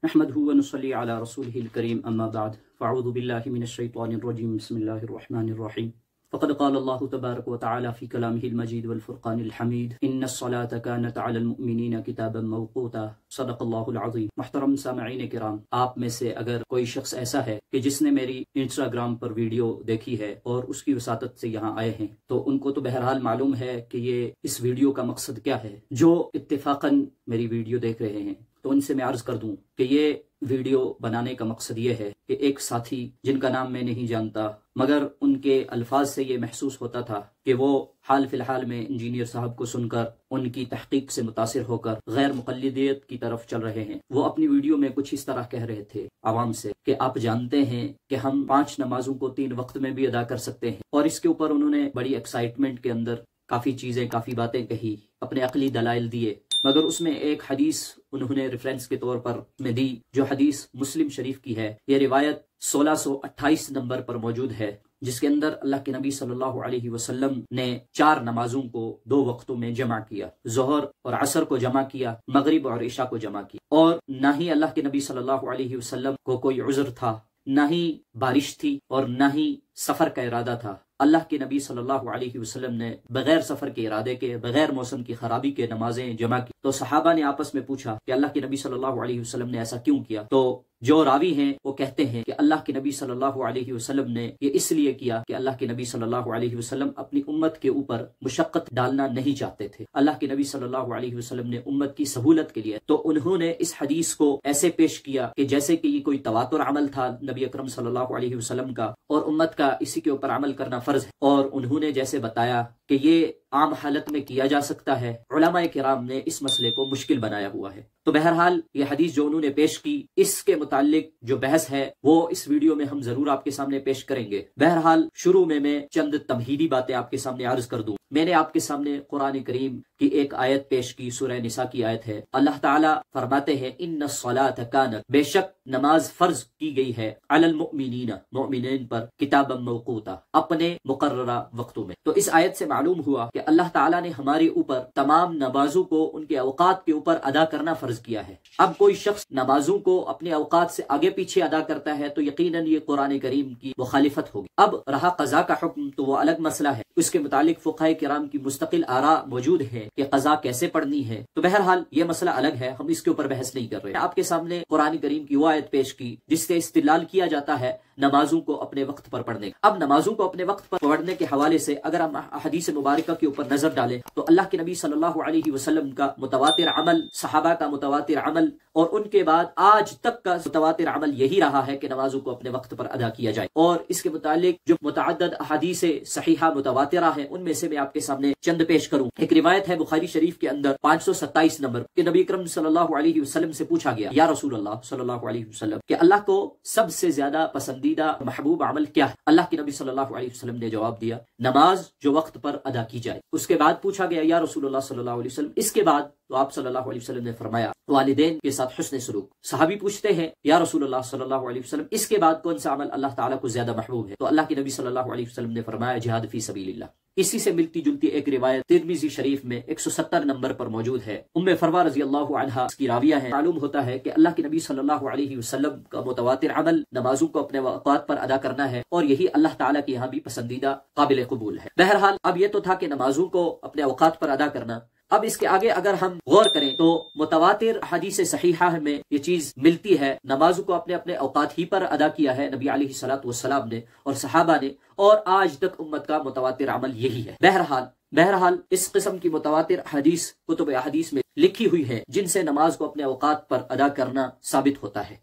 نحمده ونصلي على رسوله الكريم أما بعد فأعوذ بالله من الشيطان الرجيم بسم الله الرحمن الرحيم فقد قال الله تبارك وتعالى في كلامه المجيد والفرقان الحميد إن الصلاة كانت على المؤمنين كتابا موقوتا صدق اللہ العظیم۔ محترم سامعین کرام، آپ میں سے اگر کوئی شخص ایسا ہے کہ جس نے میری انسٹاگرام پر ویڈیو دیکھی ہے اور اس کی وساطت سے یہاں آئے ہیں تو ان کو تو بہرحال معلوم ہے کہ یہ اس ویڈیو کا مقصد کیا ہے۔ جو اتفاقاً میری ویڈیو دیکھ رہے ہیں تو ان سے میں عرض کر دوں کہ یہ ویڈیو بنانے کا مقصد یہ ہے کہ ایک ساتھی جن کا نام میں نہیں جانتا مگر ان کے الفاظ سے یہ محسوس ہوتا تھا کہ وہ حال فی الحال میں انجینئر صاحب کو سن کر ان کی تحقیق سے متاثر ہو کر غیر مقلدیت کی طرف چل رہے ہیں۔ وہ اپنی ویڈیو میں کچھ اس طرح کہہ رہے تھے عوام سے کہ آپ جانتے ہیں کہ ہم 5 نمازوں کو 3 وقت میں بھی ادا کر سکتے ہیں، اور اس کے اوپر انہوں نے بڑی ایکسائٹمنٹ کے اندر کافی چیزیں کافی باتیں کہی، اپنے عقلی دلائل دیے، مگر اس میں ایک حدیث انہوں نے ریفرنس کے طور پر میں دی جو حدیث مسلم شریف کی ہے۔ یہ روایت 1628 نمبر پر موجود ہے، جس کے اندر اللہ کے نبی صلی اللہ علیہ وسلم نے 4 نمازوں کو 2 وقتوں میں جمع کیا، ظہر اور عصر کو جمع کیا، مغرب اور عشاء کو جمع کیا، اور نہ ہی اللہ کے نبی صلی اللہ علیہ وسلم کو کوئی عذر تھا، نہ ہی بارش تھی اور نہ ہی سفر کا ارادہ تھا۔ اللہ کے نبی صلی اللہ علیہ وسلم نے بغیر سفر کے ارادے کے، بغیر موسم کی خرابی کے نمازیں جمع کی۔ تو صحابہ نے آپس میں پوچھا کہ اللہ کے نبی صلی اللہ علیہ وسلم نے ایسا کیوں کیا؟ تو جو راوی ہیں وہ کہتے ہیں کہ اللہ کے نبی صلی اللہ علیہ وسلم نے یہ اس لیے کیا کہ اللہ کے نبی صلی اللہ علیہ وسلم اپنی امت کے اوپر مشقت ڈالنا نہیں چاہتے تھے۔ اللہ کے نبی صلی اللہ علیہ وسلم نے امت کی سہولت کے لیے تو انہوں نے اس حدیث کو ایسے پیش کیا کہ جیسے کہ یہ کوئی تواتر عمل تھا نبی اکرم صلی اللہ علیہ وسلم کا، اور امت کا اسی کے اوپر عمل کرنا فرض ہے، اور انہوں نے جیسے بتایا کہ یہ عام حالت میں کیا جا سکتا ہے، علماء کرام نے اس مسئلے کو مشکل بنایا ہوا ہے۔ تو بہرحال یہ حدیث جو انہوں نے پیش کی، اس کے متعلق جو بحث ہے وہ اس ویڈیو میں ہم ضرور آپ کے سامنے پیش کریں گے۔ بہرحال شروع میں چند تمہیدی باتیں آپ کے سامنے عرض کر دوں۔ میں نے آپ کے سامنے قرآن کریم کی ایک آیت پیش کی، سورہ نساء کی آیت ہے۔ اللہ تعالیٰ فرماتے ہیں ان الصلاۃ کانت، بے شک نماز فرض کی گئی ہے، علی المؤمنین، مؤمنین پر، کتابا موقوتا، اپنے مقررہ وقتوں میں۔ تو اس آیت سے معلوم ہوا کہ اللہ تعالیٰ نے ہمارے اوپر تمام نمازوں کو ان کے اوقات کے اوپر ادا کرنا فرض کیا ہے۔ اب کوئی شخص نمازوں کو اپنے اوقات سے آگے پیچھے ادا کرتا ہے تو یقیناً یہ قرآن کریم کی مخالفت ہوگی۔ اب رہا قضا کا حکم تو وہ الگ مسئلہ ہے، اس کے متعلق فقہاء کرام کی مستقل آراء موجود ہے کہ قضا کیسے پڑھنی ہے، تو بہرحال یہ مسئلہ الگ ہے، ہم اس کے اوپر بحث نہیں کر رہے۔ آپ کے سامنے قرآن کریم کی وہ آیت پیش کی جس سے استدلال کیا جاتا ہے نمازوں کو اپنے وقت پر پڑھنے۔ اب نمازوں کو اپنے وقت پر پڑھنے کے حوالے سے اگر ہم حدیث مبارکہ کے اوپر نظر ڈالیں تو اللہ کے نبی صلی اللہ علیہ وسلم کا متواتر عمل، صحابہ کا متواتر عمل، اور ان کے بعد آج تک کا متواتر عمل یہی رہا ہے کہ نمازوں کو اپنے وقت پر ادا کیا جائے۔ اور اس کے متعلق جو متعدد احادیث صحیحہ متواترہ ہیں ان میں سے میں آپ کے سامنے چند پیش کروں۔ ایک روایت ہے بخاری شریف کے اندر 527 نمبر کہ نبی اکرم صلی اللہ علیہ وسلم سے پوچھا گیا، یا رسول اللہ صلی اللہ علیہ وسلم، کہ اللہ کو سب سے زیادہ پسندیدہ محبوب عمل کیا ہے؟ اللہ کے نبی صلی اللہ علیہ وسلم نے جواب دیا، نماز جو وقت پر ادا کی جائے۔ اس کے بعد پوچھا گیا، یا رسول اللہ صلی اللہ علیہ وسلم، اس کے بعد؟ تو آپ صلی اللہ علیہ وسلم نے فرمایا، والدین کے ساتھ حسن سلوک۔ صحابی پوچھتے ہیں، یا رسول اللہ صلی اللہ علیہ وسلم، اس کے بعد کون سا عمل اللہ تعالیٰ کو زیادہ محبوب ہے؟ تو اللہ کے نبی صلی اللہ علیہ وسلم نے فرمایا، جہاد فی سبیل اللہ۔ اسی سے ملتی جلتی ایک روایت ترمذی شریف میں 170 نمبر پر موجود ہے، فروہ رضی اللہ عنہا اس کی راویہ ہے۔ معلوم ہوتا ہے کہ اللہ کے نبی صلی اللہ علیہ وسلم کا متواتر عمل نمازوں کو اپنے اوقات پر ادا کرنا ہے، اور یہی اللہ تعالیٰ کے یہاں بھی پسندیدہ قابل قبول ہے۔ بہرحال اب یہ تو تھا کہ نمازوں کو اپنے اوقات پر ادا کرنا۔ اب اس کے آگے اگر ہم غور کریں تو متواتر حدیث صحیحہ میں یہ چیز ملتی ہے، نمازوں کو اپنے اپنے اوقات ہی پر ادا کیا ہے نبی علیہ الصلوۃ والسلام نے اور صحابہ نے، اور آج تک امت کا متواتر عمل یہی ہے۔ بہرحال اس قسم کی متواتر حدیث کتب احادیث میں لکھی ہوئی ہے جن سے نماز کو اپنے اوقات پر ادا کرنا ثابت ہوتا ہے،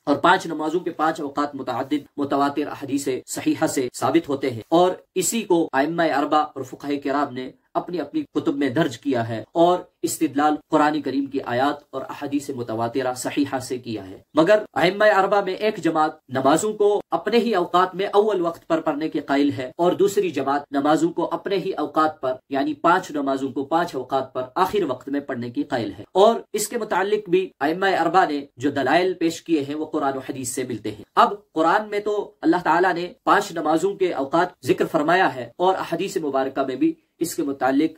اور 5 نمازوں کے 5 اوقات متعدد متواتر احادیث صحیحہ سے ثابت ہوتے ہیں، اور اسی کو ائمہ اربعہ اور فقہاء کرام نے اپنی اپنی کتب میں درج کیا ہے، اور استدلال قرآن کریم کی آیات اور احادیث متواترہ صحیحہ سے کیا ہے۔ مگر ائمہ اربعہ میں ایک جماعت نمازوں کو اپنے ہی اوقات میں اول وقت پر پڑھنے کے قائل ہے، اور دوسری جماعت نمازوں کو اپنے ہی اوقات پر، یعنی 5 نمازوں کو 5 اوقات پر آخر وقت میں پڑھنے کی قائل ہے۔ اور اس کے متعلق بھی ائمہ اربعہ نے جو دلائل پیش کیے ہیں وہ قرآن و حدیث سے ملتے ہیں۔ اب قرآن میں تو اللہ تعالیٰ نے 5 نمازوں کے اوقات ذکر فرمایا ہے، اور احادیث مبارکہ میں بھی اس کے متعلق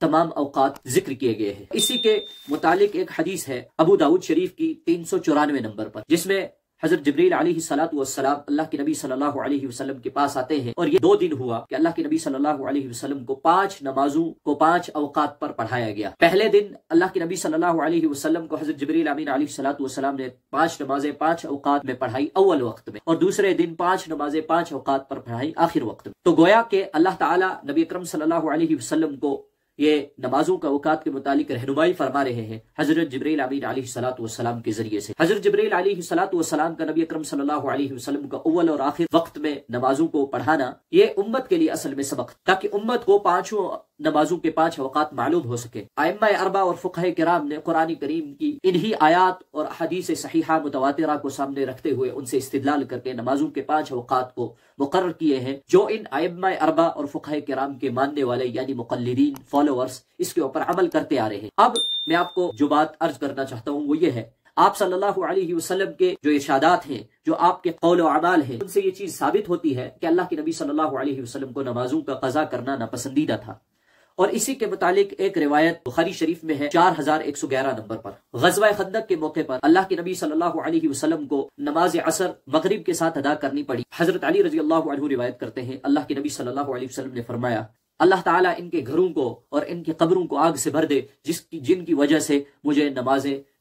تمام اوقات ذکر کیے گئے ہیں۔ اسی کے متعلق ایک حدیث ہے ابو داؤد شریف کی 394 نمبر پر، جس میں حضرت جبریل علیہ السلام اللہ کے نبی صلی اللہ علیہ وسلم کے پاس آتے ہیں، اور یہ 2 دن ہوا کہ اللہ کے نبی صلی اللہ علیہ وسلم کو 5 نمازوں کو 5 اوقات پر پڑھایا گیا۔ پہلے دن اللہ کے نبی صلی اللہ علیہ وسلم کو حضرت جبریل امین علیہ السلام نے 5 نمازیں 5 اوقات میں پڑھائی اول وقت میں، اور دوسرے دن 5 نمازیں 5 اوقات پر پڑھائی آخر وقت میں۔ تو گویا کہ اللہ تعالیٰ نبی اکرم صلی اللہ علیہ وسلم کو یہ نمازوں کا اوقات کے متعلق رہنمائی فرما رہے ہیں حضرت جبریل امین علیہ السلام کے ذریعے سے۔ حضرت جبریل علیہ السلام کا نبی اکرم صلی اللہ علیہ وسلم کا اول اور آخر وقت میں نمازوں کو پڑھانا یہ امت کے لیے اصل میں سبق، تاکہ امت کو 5 نمازوں کے 5 اوقات معلوم ہو سکے۔ ائمہ اربع اور فقہ کرام نے قرآن کریم کی انہی آیات اور حدیث صحیحہ متواترہ کو سامنے رکھتے ہوئے ان سے استدلال کر کے نمازوں کے 5 اوقات کو مقرر کیے ہیں، جو ان ائمہ اربع اور فقہ کرام کے ماننے والے یعنی مقلدین فالوورز اس کے اوپر عمل کرتے آ رہے ہیں۔ اب میں آپ کو جو بات عرض کرنا چاہتا ہوں وہ یہ ہے، آپ صلی اللہ علیہ وسلم کے جو ارشادات ہیں، جو آپ کے قول و اعمال ہیں، ان سے یہ چیز ثابت ہوتی ہے کہ اللہ کے نبی صلی اللہ علیہ وسلم کو نمازوں کا قضا کرنا ناپسندیدہ تھا۔ اور اسی کے متعلق ایک روایت بخاری شریف میں ہے 4111 نمبر پر، غزوہ خندق کے موقع پر اللہ کے نبی صلی اللہ علیہ وسلم کو نماز عصر مغرب کے ساتھ ادا کرنی پڑی۔ حضرت علی رضی اللہ عنہ روایت کرتے ہیں، اللہ کے نبی صلی اللہ علیہ وسلم نے فرمایا، اللہ تعالیٰ ان کے گھروں کو اور ان کی قبروں کو آگ سے بھر دے جن کی وجہ سے مجھے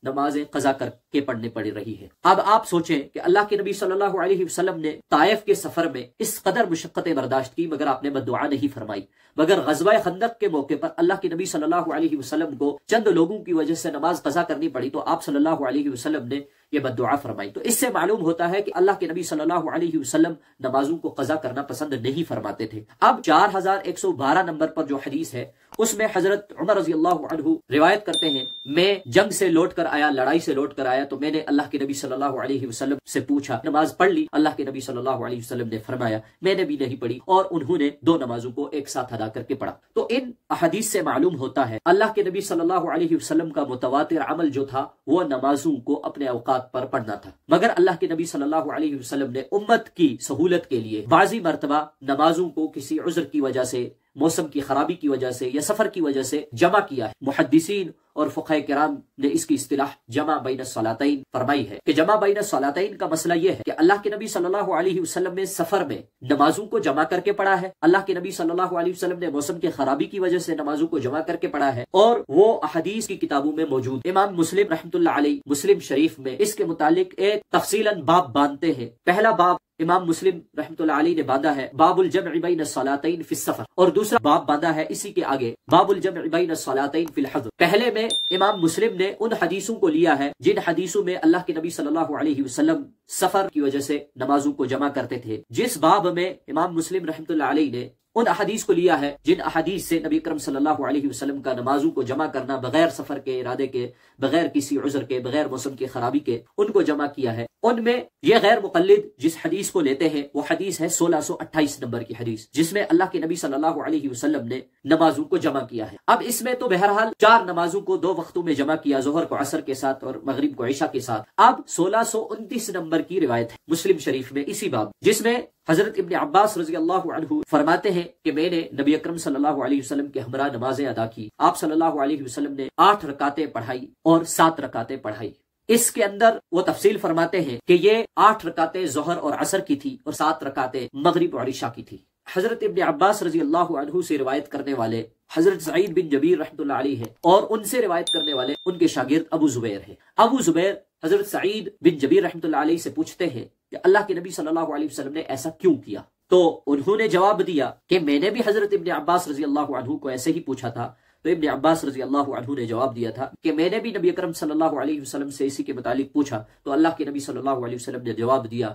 نمازیں قضا کر کے پڑھنے پڑ رہی ہے۔ اب آپ سوچیں کہ اللہ کے نبی صلی اللہ علیہ وسلم نے طائف کے سفر میں اس قدر مشقتیں برداشت کی، مگر آپ نے بددعا نہیں فرمائی، مگر غزوہ خندق کے موقع پر اللہ کے نبی صلی اللہ علیہ وسلم کو چند لوگوں کی وجہ سے نماز قضا کرنی پڑی تو آپ صلی اللہ علیہ وسلم نے یہ بددعا فرمائی۔ تو اس سے معلوم ہوتا ہے کہ اللہ کے نبی صلی اللہ علیہ وسلم نمازوں کو قضا کرنا پسند نہیں فرماتے تھے۔ اب 4112 نمبر پر جو حدیث ہے اس میں حضرت عمر رضی اللہ عنہ روایت کرتے ہیں، میں جنگ سے لوٹ کر آیا، لڑائی سے لوٹ کر آیا، تو میں نے اللہ کے نبی صلی اللہ علیہ وسلم سے پوچھا، نماز پڑھ لی؟ اللہ کے نبی صلی اللہ علیہ وسلم نے فرمایا میں نے بھی نہیں پڑھی، اور انہوں نے 2 نمازوں کو ایک ساتھ ادا کر کے پڑھا۔ تو ان احادیث سے معلوم ہوتا ہے اللہ کے نبی صلی اللہ علیہ وسلم کا متواتر عمل جو تھا وہ نمازوں کو اپنے اوقات پر پڑھنا تھا، مگر اللہ کے نبی صلی اللہ علیہ وسلم نے امت کی سہولت کے لیے بعضی مرتبہ نمازوں کو کسی عذر کی وجہ سے، موسم کی خرابی کی وجہ سے یا سفر کی وجہ سے جمع کیا ہے۔ محدثین اور فقہ کرام نے اس کی اصطلاح جمع بین الصلاتین فرمائی ہے کہ جمع بین الصلاتین کا مسئلہ یہ ہے کہ اللہ کے نبی صلی اللہ علیہ وسلم نے سفر میں نمازوں کو جمع کر کے پڑھا ہے، اللہ کے نبی صلی اللہ علیہ وسلم نے موسم کی خرابی کی وجہ سے نمازوں کو جمع کر کے پڑھا ہے، اور وہ احادیث کی کتابوں میں موجود۔ امام مسلم رحمۃ اللہ علیہ مسلم شریف میں اس کے متعلق ایک تفصیلاً باب باندھتے ہیں۔ پہلا باب امام مسلم رحمۃ اللہ علیہ نے باندھا ہے باب الجمع بین الصلاتین فی السفر، اور دوسرا باب باندھا ہے اسی کے آگے باب الجمع بین الصلاتین فی الحضر۔ پہلے میں امام مسلم نے ان حدیثوں کو لیا ہے جن حدیثوں میں اللہ کے نبی صلی اللہ علیہ وسلم سفر کی وجہ سے نمازوں کو جمع کرتے تھے۔ جس باب میں امام مسلم رحمۃ اللہ علیہ نے ان احادیث کو لیا ہے جن احادیث سے نبی اکرم صلی اللہ علیہ وسلم کا نمازوں کو جمع کرنا بغیر سفر کے ارادے کے، بغیر کسی عذر کے، بغیر موسم کی خرابی کے ان کو جمع کیا ہے، ان میں یہ غیر مقلد جس حدیث کو لیتے ہیں وہ حدیث ہے 1628 نمبر کی حدیث، جس میں اللہ کے نبی صلی اللہ علیہ وسلم نے نمازوں کو جمع کیا ہے۔ اب اس میں تو بہرحال 4 نمازوں کو 2 وقتوں میں جمع کیا، ظہر کو عصر کے ساتھ اور مغرب کو عشاء کے ساتھ۔ اب 1629 نمبر کی روایت ہے مسلم شریف میں اسی باب، جس میں حضرت ابن عباس رضی اللہ عنہ فرماتے ہیں کہ میں نے نبی اکرم صلی اللہ علیہ وسلم کے ہمراہ نمازیں ادا کی، آپ صلی اللہ علیہ وسلم نے 8 رکعتیں پڑھائی اور 7 رکعتیں پڑھائی۔ اس کے اندر وہ تفصیل فرماتے ہیں کہ یہ 8 رکعتیں ظہر اور عصر کی تھی اور 7 رکعتیں مغرب اور عشاء کی تھی۔ حضرت ابن عباس رضی اللہ عنہ سے روایت کرنے والے حضرت سعید بن جبیر رحمۃ اللہ علیہ ہے، اور ان سے روایت کرنے والے ان کے شاگرد ابو زبیر ہے۔ ابو زبیر حضرت سعید بن جبیر رحمۃ اللہ علیہ سے پوچھتے ہیں کہ اللہ کے نبی صلی اللہ علیہ وسلم نے ایسا کیوں کیا؟ تو انہوں نے جواب دیا کہ میں نے بھی حضرت ابن عباس رضی اللہ عنہ کو ایسے ہی پوچھا تھا، تو ابن عباس رضی اللہ عنہ نے جواب دیا تھا کہ میں نے بھی نبی اکرم صلی اللہ علیہ وسلم سے اسی کے متعلق پوچھا، تو اللہ کے نبی صلی اللہ علیہ وسلم نے جواب دیا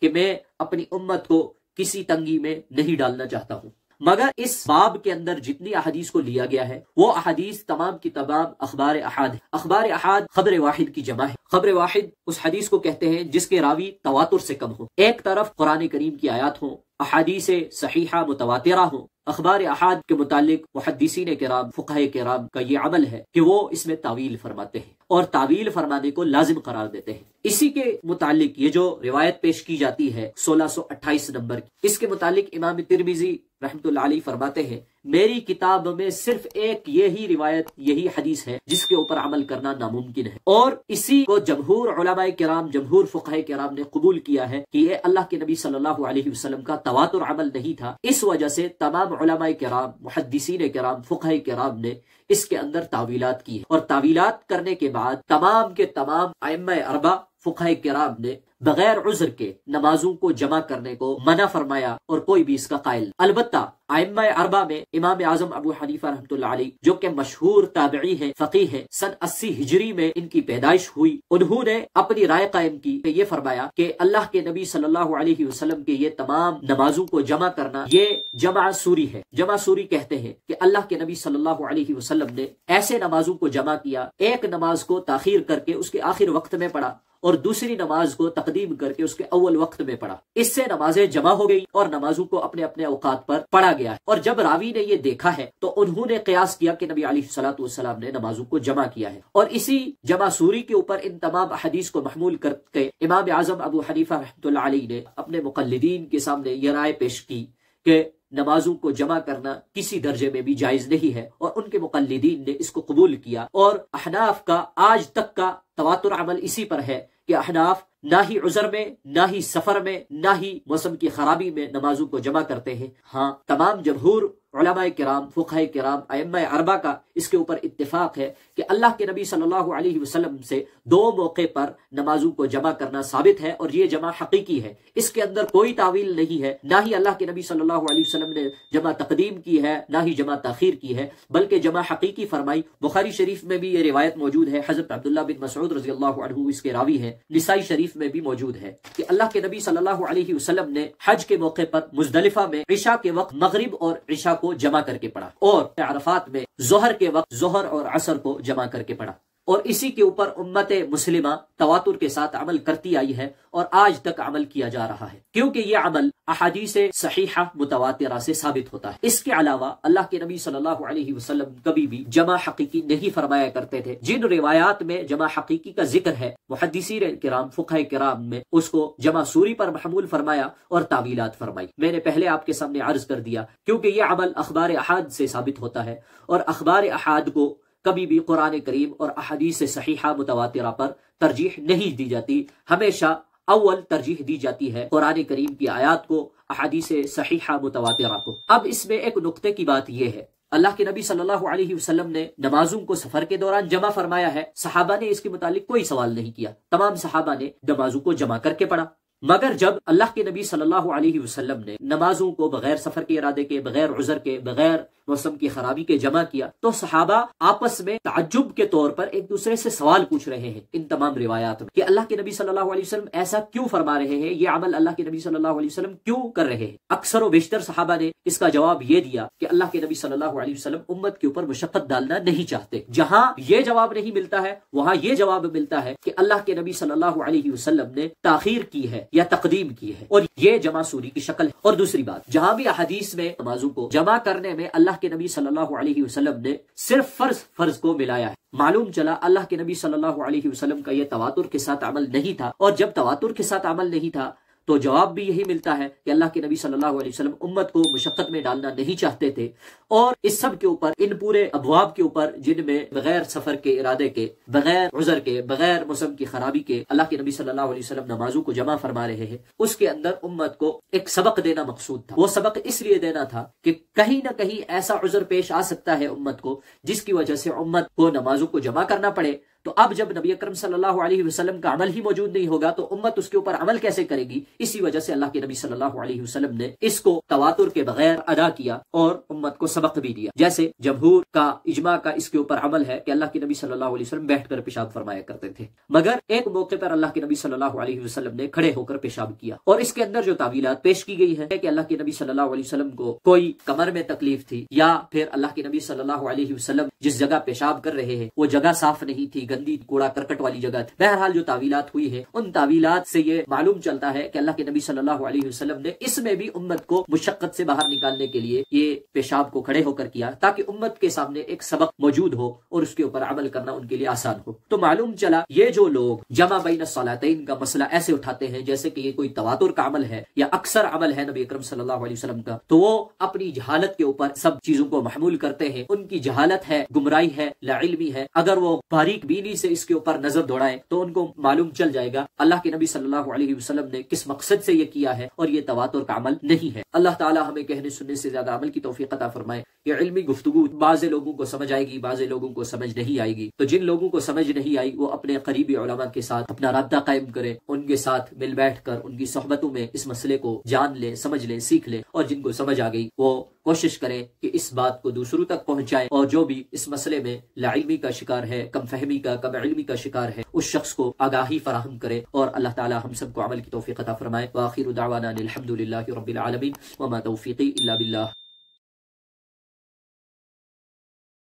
کہ میں اپنی امت کو کسی تنگی میں نہیں ڈالنا چاہتا ہوں۔ مگر اس باب کے اندر جتنی احادیث کو لیا گیا ہے وہ احادیث تمام کی تمام اخبار احاد ہے۔ اخبار احاد خبر واحد کی جمع ہے۔ خبر واحد اس حدیث کو کہتے ہیں جس کے راوی تواتر سے کم ہو، ایک طرف قرآن کریم کی آیات ہوں، احادیث صحیحہ متواترہ ہوں۔ اخبار احاد کے متعلق محدثین کرام، فقہ کرام کا یہ عمل ہے کہ وہ اس میں تعویل فرماتے ہیں اور تعویل فرمانے کو لازم قرار دیتے ہیں۔ اسی کے متعلق یہ جو روایت پیش کی جاتی ہے 1628 نمبر کی، اس کے متعلق امام ترمذی رحمۃ اللہ علیہ فرماتے ہیں میری کتاب میں صرف ایک یہی روایت یہی حدیث ہے جس کے اوپر عمل کرنا ناممکن ہے، اور اسی کو جمہور علماء کرام جمہور فقہاء کرام نے قبول کیا ہے کہ یہ اللہ کے نبی صلی اللہ علیہ وسلم کا تواتر عمل نہیں تھا۔ اس وجہ سے تمام علماء کرام محدثین کرام فقہاء کرام نے اس کے اندر تعویلات کی ہے، اور تعویلات کرنے کے بعد تمام کے تمام ائمہ اربعہ فقہاء کرام نے بغیر عذر کے نمازوں کو جمع کرنے کو منع فرمایا، اور کوئی بھی اس کا قائل نہیں۔ البتہ ائمہ اربعہ میں امام اعظم ابو حنیفہ رحمۃ اللہ علیہ جو کہ مشہور تابعی ہیں، فقیہ ہیں، سن 80 ہجری میں ان کی پیدائش ہوئی، انہوں نے اپنی رائے قائم کی کہ یہ فرمایا کہ اللہ کے نبی صلی اللہ علیہ وسلم کے یہ تمام نمازوں کو جمع کرنا یہ جمع سوری ہے۔ جمع سوری کہتے ہیں کہ اللہ کے نبی صلی اللہ علیہ وسلم نے ایسے نمازوں کو جمع کیا، ایک نماز کو تاخیر کر کے اس کے آخر وقت میں پڑھا اور دوسری نماز کو تقدیم کر کے اس کے اول وقت میں پڑھا، اس سے نمازیں جمع ہو گئی اور نمازوں کو اپنے اپنے اوقات پر پڑھا گیا ہے۔ اور جب راوی نے یہ دیکھا ہے تو انہوں نے قیاس کیا کہ نبی علیہ الصلوۃ والسلام نے نمازوں کو جمع کیا ہے، اور اسی جمع سوری کے اوپر ان تمام احادیث کو محمول کر کے امام اعظم ابو حنیفہ رحمۃ اللہ علیہ نے اپنے مقلدین کے سامنے یہ رائے پیش کی کہ نمازوں کو جمع کرنا کسی درجے میں بھی جائز نہیں ہے، اور ان کے مقلدین نے اس کو قبول کیا، اور احناف کا آج تک کا تواتر عمل اسی پر ہے کہ احناف نہ ہی عذر میں، نہ ہی سفر میں، نہ ہی موسم کی خرابی میں نمازوں کو جمع کرتے ہیں۔ ہاں، تمام جمہور علماء کرام فقہاء کرام ائمہ اربعہ کا اس کے اوپر اتفاق ہے کہ اللہ کے نبی صلی اللہ علیہ وسلم سے دو موقع پر نمازوں کو جمع کرنا ثابت ہے، اور یہ جمع حقیقی ہے، اس کے اندر کوئی تعویل نہیں ہے۔ نہ ہی اللہ کے نبی صلی اللہ علیہ وسلم نے جمع تقدیم کی ہے، نہ ہی جمع تاخیر کی ہے، بلکہ جمع حقیقی فرمائی۔ بخاری شریف میں بھی یہ روایت موجود ہے، حضرت عبداللہ بن مسعود رضی اللہ عنہ اس کے راوی ہیں، نسائی شریف میں بھی موجود ہے کہ اللہ کے نبی صلی اللہ علیہ وسلم نے حج کے موقع پر مزدلفہ میں عشاء کے وقت مغرب اور عشاء کو جمع کر کے پڑھا، اور عرفات میں ظہر کے وقت ظہر اور عصر کو جمع کر کے پڑھا، اور اسی کے اوپر امت مسلمہ تواتر کے ساتھ عمل کرتی آئی ہے اور آج تک عمل کیا جا رہا ہے، کیونکہ یہ عمل احادیث صحیحہ متواترہ سے ثابت ہوتا ہے۔ اس کے علاوہ اللہ کے نبی صلی اللہ علیہ وسلم کبھی بھی جمع حقیقی نہیں فرمایا کرتے تھے۔ جن روایات میں جمع حقیقی کا ذکر ہے، محدثین کرام فقہاء کرام میں اس کو جمع سوری پر محمول فرمایا اور تعویلات فرمائی۔ میں نے پہلے آپ کے سامنے عرض کر دیا، کیونکہ یہ عمل اخبار احاد سے ثابت ہوتا ہے، اور اخبار احاد کو کبھی بھی قرآن کریم اور احادیث صحیحہ متواترہ پر ترجیح نہیں دی جاتی، ہمیشہ اول ترجیح دی جاتی ہے قرآن کریم کی آیات کو، احادیث صحیحہ متواترہ کو۔ اب اس میں ایک نقطے کی بات یہ ہے، اللہ کے نبی صلی اللہ علیہ وسلم نے نمازوں کو سفر کے دوران جمع فرمایا ہے، صحابہ نے اس کے متعلق کوئی سوال نہیں کیا، تمام صحابہ نے نمازوں کو جمع کر کے پڑھا۔ مگر جب اللہ کے نبی صلی اللہ علیہ وسلم نے نمازوں کو بغیر سفر کے ارادے کے، بغیر عذر کے، بغیر موسم کی خرابی کے جمع کیا، تو صحابہ آپس میں تعجب کے طور پر ایک دوسرے سے سوال پوچھ رہے ہیں ان تمام روایات میں کہ اللہ کے نبی صلی اللہ علیہ وسلم ایسا کیوں فرما رہے ہیں، یہ عمل اللہ کے نبی صلی اللہ علیہ وسلم کیوں کر رہے ہیں۔ اکثر و بیشتر صحابہ نے اس کا جواب یہ دیا کہ اللہ کے نبی صلی اللہ علیہ وسلم امت کے اوپر مشقت ڈالنا نہیں چاہتے۔ جہاں یہ جواب نہیں ملتا ہے وہاں یہ جواب ملتا ہے کہ اللہ کے نبی صلی اللہ علیہ وسلم نے تاخیر کی ہے یا تقدیم کی ہے، اور یہ جمع سوری کی شکل ہے۔ اور دوسری بات، جہاں بھی احادیث میں نمازوں کو جمع کرنے میں اللہ کے نبی صلی اللہ علیہ وسلم نے صرف فرض کو ملایا ہے، معلوم چلا اللہ کے نبی صلی اللہ علیہ وسلم کا یہ تواتر کے ساتھ عمل نہیں تھا، اور جب تواتر کے ساتھ عمل نہیں تھا تو جواب بھی یہی ملتا ہے کہ اللہ کے نبی صلی اللہ علیہ وسلم امت کو مشقت میں ڈالنا نہیں چاہتے تھے۔ اور اس سب کے اوپر، ان پورے ابواب کے اوپر جن میں بغیر سفر کے ارادے کے، بغیر عذر کے، بغیر موسم کی خرابی کے اللہ کے نبی صلی اللہ علیہ وسلم نمازوں کو جمع فرما رہے ہیں، اس کے اندر امت کو ایک سبق دینا مقصود تھا۔ وہ سبق اس لیے دینا تھا کہ کہیں نہ کہیں ایسا عذر پیش آ سکتا ہے امت کو جس کی وجہ سے امت کو نمازوں کو جمع کرنا پڑے، تو اب جب نبی اکرم صلی اللہ علیہ وسلم کا عمل ہی موجود نہیں ہوگا تو امت اس کے اوپر عمل کیسے کرے گی؟ اسی وجہ سے اللہ کے نبی صلی اللہ علیہ وسلم نے اس کو تواتر کے بغیر ادا کیا اور امت کو سبق بھی دیا۔ جیسے جمہور کا اجماع کا اس کے اوپر عمل ہے کہ اللہ کے نبی صلی اللہ علیہ وسلم بیٹھ کر پیشاب فرمایا کرتے تھے، مگر ایک موقع پر اللہ کے نبی صلی اللہ علیہ وسلم نے کھڑے ہو کر پیشاب کیا، اور اس کے اندر جو تعویلات پیش کی گئی ہے کہ اللہ کے نبی صلی اللہ علیہ وسلم کو کوئی کمر میں تکلیف تھی، یا پھر اللہ کے نبی صلی اللہ علیہ وسلم جس جگہ پیشاب کر رہے ہیں وہ جگہ صاف نہیں تھی، گندی کوڑا کرکٹ والی جگہ تھی. بہرحال جو تعویلات ہوئی ہے ان تعویلات سے یہ معلوم چلتا ہے کہ اللہ کے نبی صلی اللہ علیہ وسلم نے اس میں بھی امت کو مشقت سے باہر نکالنے کے لیے یہ پیشاب کو کھڑے ہو کر کیا تاکہ امت کے سامنے ایک سبق موجود ہو اور اس کے اوپر عمل کرنا ان کے لیے آسان ہو. تو معلوم چلا یہ جو لوگ جمع بین الصلاتین کا مسئلہ ایسے اٹھاتے ہیں جیسے کہ یہ کوئی تواتر کا عمل ہے یا اکثر عمل ہے نبی اکرم صلی اللہ علیہ وسلم کا، تو وہ اپنی جہالت کے اوپر سب چیزوں کو محمول کرتے ہیں. ان کی جہالت ہے، گمراہی ہے، لا علمی ہے. اگر وہ باریک بینی سے اس کے اوپر نظر دوڑائیں تو ان کو معلوم چل جائے گا اللہ کے نبی صلی اللہ علیہ وسلم نے کس مقصد سے یہ کیا ہے اور یہ تواتر کا عمل نہیں ہے. اللہ تعالی ہمیں کہنے سننے سے زیادہ عمل کی توفیق عطا فرمائے. یہ علمی گفتگو بعض لوگوں کو سمجھ آئے گی، بعض لوگوں کو سمجھ نہیں آئے گی. تو جن لوگوں کو سمجھ نہیں آئی وہ اپنے قریبی علماء کے ساتھ اپنا رابطہ قائم کریں، ان کے ساتھ مل بیٹھ کر ان کی صحبتوں میں اس مسئلے کو جان لیں، سمجھ لیں، سیکھ لیں. اور جن کو سمجھ آ گئی وہ کوشش کریں کہ اس بات کو دوسروں تک پہنچائیں، اور جو بھی اس مسئلے میں لا علمی کا شکار ہے، کم فہمی کا، کم علمی کا شکار ہے، اس شخص کو آگاہی فراہم کرے. اور اللہ تعالی ہم سب کو عمل کی توفیق عطا فرمائے. وآخر دعوانا الحمد للہ رب العالمین وما توفیقی الا باللہ.